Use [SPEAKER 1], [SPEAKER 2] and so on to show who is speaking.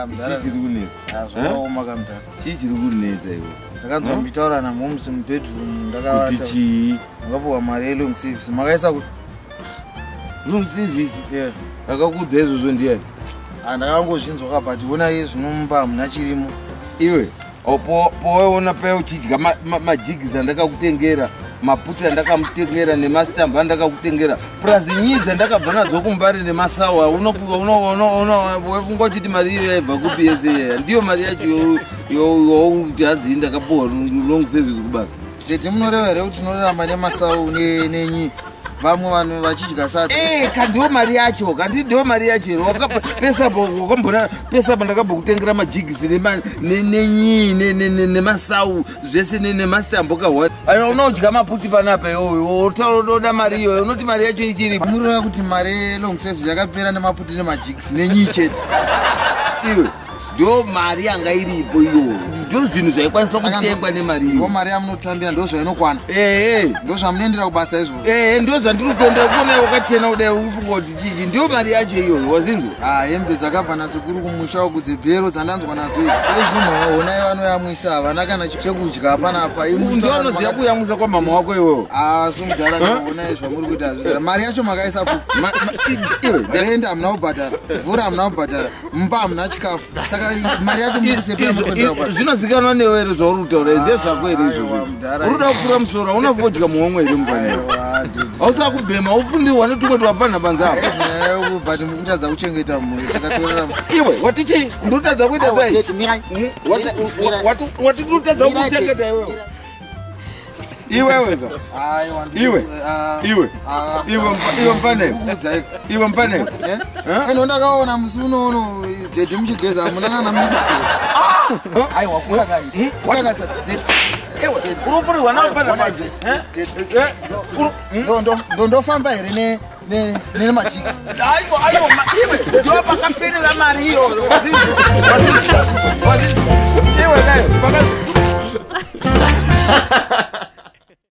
[SPEAKER 1] chichiri kunetsa
[SPEAKER 2] zvaoma kamutara
[SPEAKER 1] chichiri kunetsa iwe
[SPEAKER 2] ndakanzwa muchitaura namhomusi mubedroom ndakavata
[SPEAKER 1] kuti chii
[SPEAKER 2] ndakapuwa mari yelong service makaisa kuti
[SPEAKER 1] long service akakuudza izvozvo ndiani
[SPEAKER 2] ndakangozvinzwa but ona iye zvinomupa muna chirimo
[SPEAKER 1] iwe poweona paya uchidya majigisi andakakutengera maputa ndakamutengera nemastambu andakakutengera plus nyii dzandakabva nadzo kumbari nemasawa wefunga uchiti mari iyo yaibva kupi yese iyaya ndiyo mari yacho youti hadzii ndakapuwa long service kubasa
[SPEAKER 2] tete munoreva here kuti tinorarama nemasau nenyii vamwe vanhu vachidya sadza
[SPEAKER 1] kandiwo mari yacho kandidiwo mari yacho here wakambona pesapa ndakabva kutengera majigisi nenyii nemasau zvese nemastambo kahwani unaudya maputi panapa iwoyo oda mari iyoyo unoti mari yacho ichiripo
[SPEAKER 2] mureva kuti mari yelong service yakapera nemaputi nemajigisi nenyii chete
[SPEAKER 1] iwe ndo mari yanga iripo iyo ndo zvinhu zvaikwanisa kutengwa nemari iyo
[SPEAKER 2] mari yamunotambira ndo zvainokwana ndo zvamunoendera kubasa izvozvo
[SPEAKER 1] ndo zvandiri kuenda kuona wakachena kudai ufunga kuti chichi ndiyo mari yacho iyoyo wazinzwa
[SPEAKER 2] hembe dzakabva nasekuru kumusha ukudze bhero dzandanzwa nadzo idzi ezvinomamaonai vanoyamwisa havana kana chekudya panapa
[SPEAKER 1] ndionoziva kuyamwisa kwamama wako iwewo
[SPEAKER 2] somudhara kaonai zvamuri kuita zvizera mari yacho makaisa renda hamuna kubhadhara mvura hamuna kubhadhara mumba hamuna chikafu saka mari yacho
[SPEAKER 1] zvinozikanwa newe here zvauri kutaura ndezvako here izvozvo uruda kupfura musoro hauna vodya muhomwe here mufanira hausa kubhema ufundirwa netumwe wapfanha panzavo
[SPEAKER 2] but mukutadza kuchengeta mhuri saka torera
[SPEAKER 1] iwe watichi ndotadza kuita sai watitotadza kuchengeta iwewe iweweka iwe mfaneko
[SPEAKER 2] eno ndakaona musi unono dede muchigeza munangana aiwa kurakatsa
[SPEAKER 1] urofurirwa
[SPEAKER 2] ndondofamba here nemajiksi
[SPEAKER 1] iwe ndo pakaperera mari iyo iwe nayo